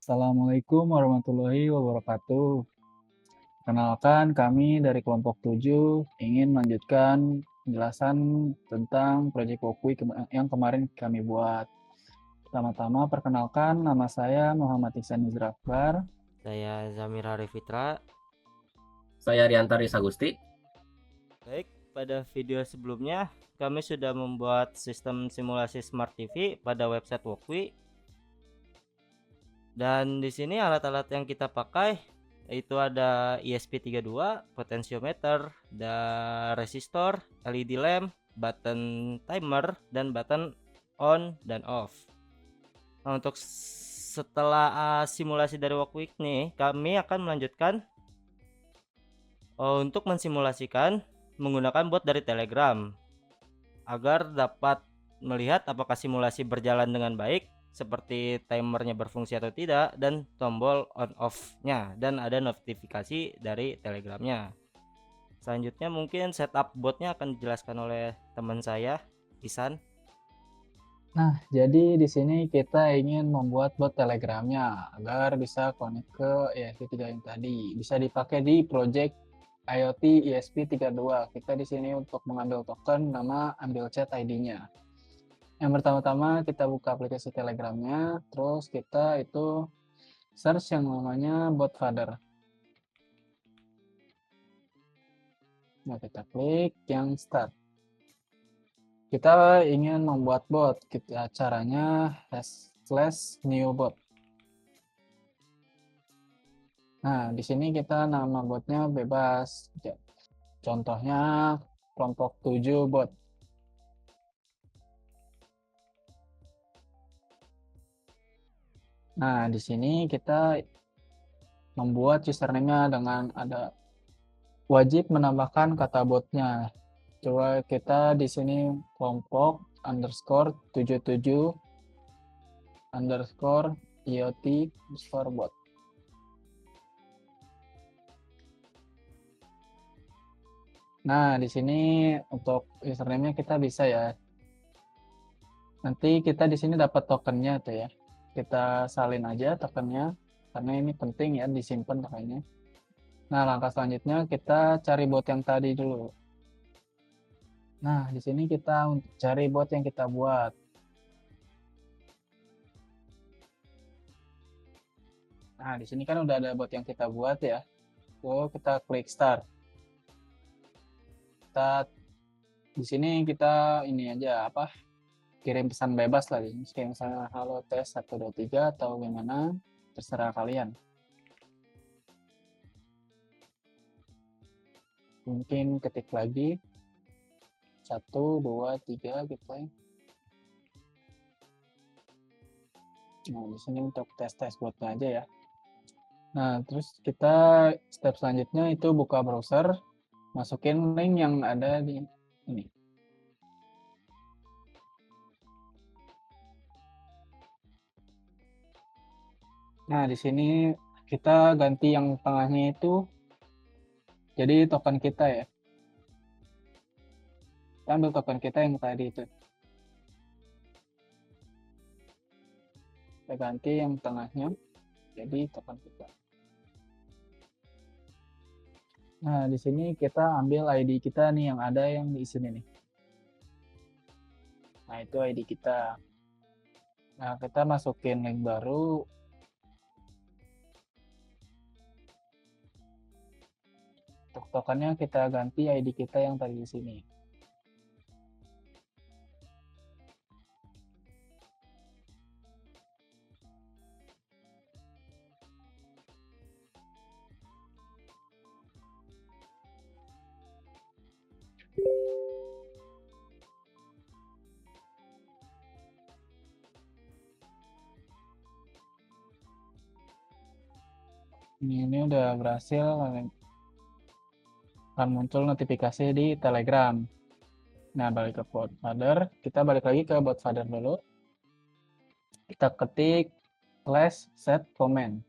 Assalamualaikum warahmatullahi wabarakatuh. Kenalkan kami dari kelompok 7 ingin melanjutkan penjelasan tentang proyek Wokwi yang kemarin kami buat. Pertama-tama perkenalkan, nama saya Muhammad Ihsan Nizar Akbar. Saya Zamir Arif Fitra. Saya Riantari Sagusti. Baik, pada video sebelumnya kami sudah membuat sistem simulasi Smart TV pada website Wokwi. Dan di sini alat-alat yang kita pakai yaitu ada ESP32, potentiometer, dan resistor, LED lamp, button timer, dan button on dan off. Nah, untuk setelah simulasi dari Wokwi nih, kami akan melanjutkan untuk mensimulasikan menggunakan bot dari Telegram agar dapat melihat apakah simulasi berjalan dengan baik, seperti timernya berfungsi atau tidak, dan tombol on off-nya, dan ada notifikasi dari Telegramnya. Selanjutnya mungkin setup botnya akan dijelaskan oleh teman saya, Isan. Nah, jadi di sini kita ingin membuat bot Telegramnya agar bisa connect ke ESP32 yang tadi. Bisa dipakai di project IoT ESP32. Kita di sini untuk mengambil token, nama, ambil chat ID-nya. Yang pertama-tama kita buka aplikasi Telegramnya, terus kita itu search yang namanya bot father. Nah, kita klik yang start. Kita ingin membuat bot, caranya /new bot. Nah, di sini kita nama botnya bebas. Contohnya kelompok 7 bot. Nah, di sini kita membuat username-nya dengan ada wajib menambahkan kata botnya. Coba kita di sini kelompok underscore 77 underscore IoT underscore bot. Nah, di sini untuk username-nya kita bisa ya. Nanti kita di sini dapat tokennya tuh ya. Kita salin aja tokennya karena ini penting ya disimpan tokennya. Nah, langkah selanjutnya kita cari bot yang tadi dulu. Nah, di sini kita cari bot yang kita buat. Nah, di sini kan udah ada bot yang kita buat ya. Lalu kita klik start. Kita di sini kita ini aja apa? Kirim pesan bebas lah, kayak misalnya halo tes 123 atau gimana, terserah kalian. Mungkin ketik lagi 1 2 3 gitu ya. Nah, di sini untuk tes botnya aja ya. Nah, terus kita step selanjutnya itu buka browser, masukin link yang ada di ini. Nah, di sini kita ganti yang tengahnya itu jadi token kita ya. Kita ambil token kita yang tadi itu. Kita ganti yang tengahnya jadi token kita. Nah, di sini kita ambil ID kita nih yang ada yang di sini nih. Nah, itu ID kita. Nah, kita masukin link baru. Untuk tokennya kita ganti ID kita yang tadi di sini. Ini udah berhasil, akan muncul notifikasi di Telegram. Nah, balik ke bot father, kita balik lagi ke bot father dulu. Kita ketik /set comment.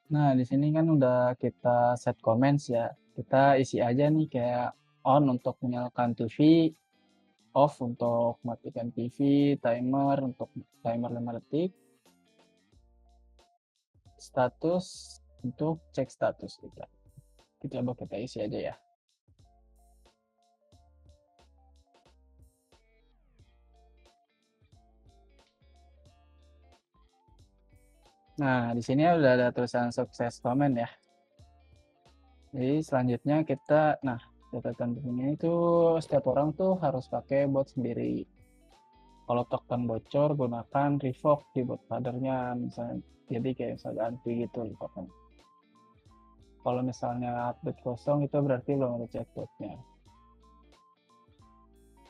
Nah, di sini kan udah kita set comments ya. Kita isi aja nih kayak on untuk menyalakan TV, off untuk matikan TV, timer untuk timer 5 detik. status untuk cek status kita. Coba kita isi aja ya. Nah, di sini udah ada tulisan sukses komen ya. Jadi selanjutnya kita, nah catatan pentingnya itu setiap orang tuh harus pakai bot sendiri. Kalau token bocor, gunakan revoke di bot padernya misalnya. Jadi kayak misalnya ganti gitu token. Kalau misalnya update kosong itu berarti belum ada chatbotnya.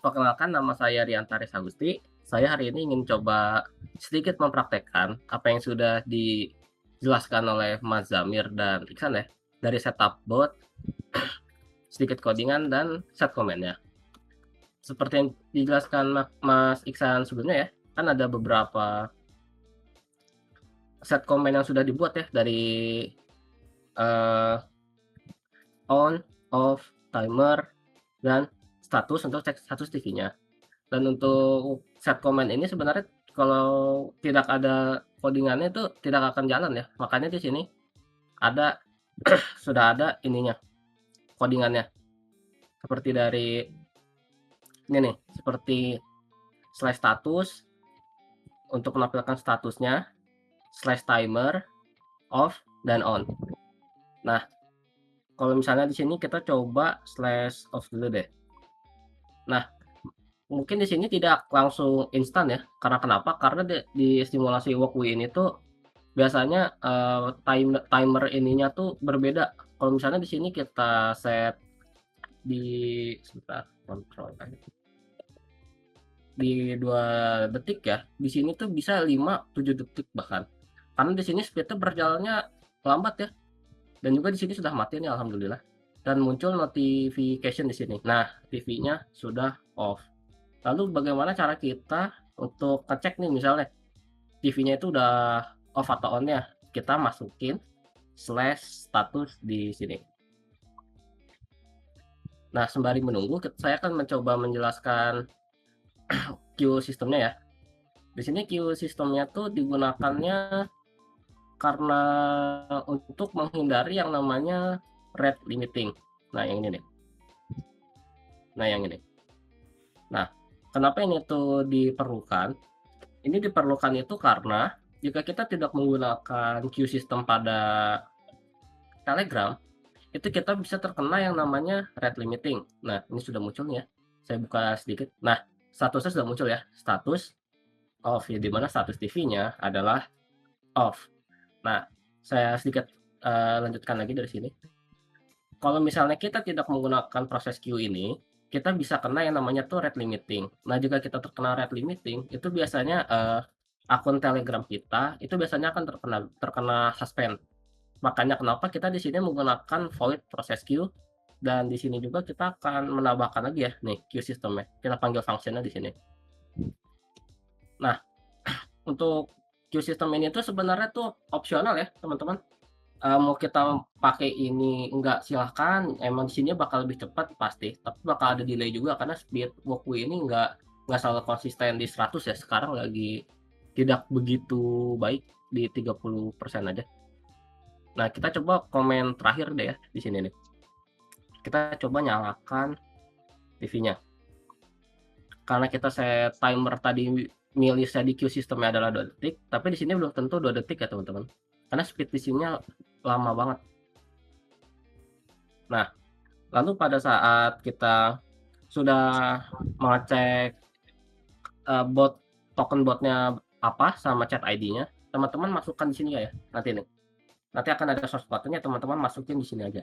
Perkenalkan, nama saya Riantari Sagusti. Saya hari ini ingin coba sedikit mempraktekkan apa yang sudah dijelaskan oleh Mas Zamir dan Iksan ya, dari setup bot, sedikit codingan, dan set komennya. Seperti yang dijelaskan Mas Iksan sebelumnya ya, kan ada beberapa set komen yang sudah dibuat ya, dari on, off, timer, dan status untuk cek status TV-nya. Dan untuk set komen ini sebenarnya kalau tidak ada codingannya itu tidak akan jalan ya. Makanya di sini ada sudah ada ininya, codingannya. Seperti dari ini nih, seperti slash status untuk menampilkan statusnya, slash timer, off, dan on. Nah, kalau misalnya di sini kita coba slash off dulu deh. Nah, mungkin di sini tidak langsung instan ya. Karena kenapa? Karena di simulasi walkway ini tuh biasanya timer ininya tuh berbeda. Kalau misalnya di sini kita set di sebentar, kontrol di 2 detik ya. Di sini tuh bisa 5-7 detik bahkan. Karena di sini speednya berjalannya lambat ya. Dan juga di sini sudah mati nih alhamdulillah. Dan muncul notification di sini. Nah, TV-nya sudah off. Lalu bagaimana cara kita untuk ngecek nih misalnya TV-nya itu udah off atau on-nya? Kita masukin slash status di sini. Nah, sembari menunggu, saya akan mencoba menjelaskan queue sistemnya ya. Di sini queue sistemnya tuh digunakannya karena untuk menghindari yang namanya rate limiting. Nah, yang ini nih. Nah, yang ini. Nah, kenapa ini tuh diperlukan? Ini diperlukan itu karena jika kita tidak menggunakan queue system pada Telegram, itu kita bisa terkena yang namanya rate limiting. Nah, ini sudah muncul nih ya. Saya buka sedikit. Nah, statusnya sudah muncul ya. Status off ya, dimana status TV-nya adalah off. Nah, saya sedikit lanjutkan lagi dari sini. Kalau misalnya kita tidak menggunakan proses queue ini, kita bisa kena yang namanya tuh rate limiting. Nah, jika kita terkena rate limiting, itu biasanya akun Telegram kita itu biasanya akan terkena suspend. Makanya kenapa kita di sini menggunakan void proses queue, dan di sini juga kita akan menambahkan lagi ya nih queue sistemnya. Kita panggil functionnya di sini. Nah, untuk queue system ini tuh sebenarnya tuh opsional ya teman-teman. Mau kita pakai ini enggak silahkan, emang di sini bakal lebih cepat pasti, tapi bakal ada delay juga karena speed walkway ini enggak selalu konsisten di 100 ya. Sekarang lagi tidak begitu baik di 30% aja. Nah, kita coba komen terakhir deh ya di sini nih. Kita coba nyalakan TV-nya. Karena kita set timer tadi milih saya di queue sistemnya adalah 2 detik, tapi di sini belum tentu 2 detik ya teman-teman. Karena speed di sini lama banget. Nah, lalu pada saat kita sudah mengecek bot token botnya apa sama chat ID-nya, teman-teman masukkan di sini ya nanti nih. Nanti akan ada source button-nya, teman-teman masukin di sini aja.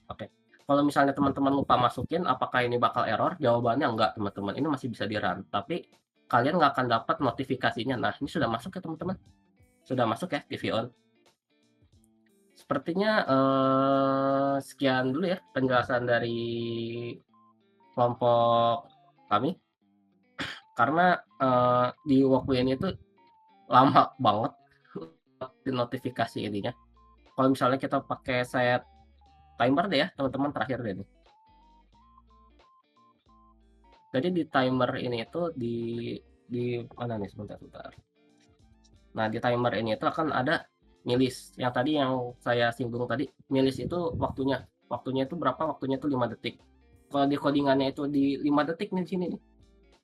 Oke. Kalau misalnya teman-teman lupa masukin, apakah ini bakal error? Jawabannya enggak, teman-teman. Ini masih bisa di-run, tapi kalian nggak akan dapat notifikasinya. Nah, ini sudah masuk ya teman-teman. Sudah masuk ya TV on. Sepertinya sekian dulu ya penjelasan dari kelompok kami. Karena di walkway ini tuh lama banget notifikasi ininya. Kalau misalnya kita pakai set timer deh ya teman-teman, terakhir deh nih. Jadi di timer ini itu di mana nih, sebentar. Nah, di timer ini itu akan ada milis. Yang tadi yang saya singgung tadi, milis itu waktunya. Waktunya itu berapa? Waktunya itu 5 detik. Kalau di codingannya itu di 5 detik nih di sini nih.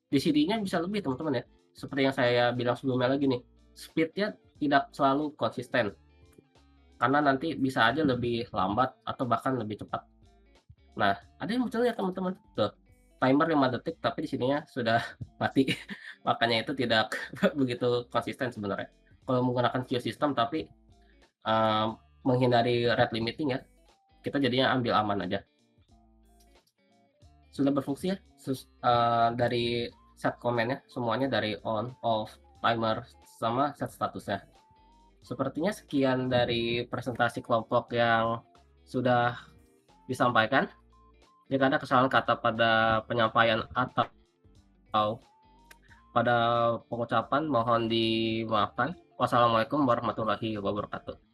Di CD-nya bisa lebih teman-teman ya. Seperti yang saya bilang sebelumnya lagi nih, speed-nya tidak selalu konsisten. Karena nanti bisa aja lebih lambat atau bahkan lebih cepat. Nah, ada yang muncul ya teman-teman. Tuh, timer 5 detik tapi di sininya sudah mati. Makanya itu tidak begitu konsisten sebenarnya. Kalau menggunakan queue system tapi menghindari rate limiting ya, kita jadinya ambil aman aja. Sudah berfungsi ya dari set command-nya, semuanya dari on, off, timer, sama set statusnya. Sepertinya sekian dari presentasi kelompok yang sudah disampaikan. Jika ada kesalahan kata pada penyampaian atau pada pengucapan mohon dimaafkan. Wassalamualaikum warahmatullahi wabarakatuh.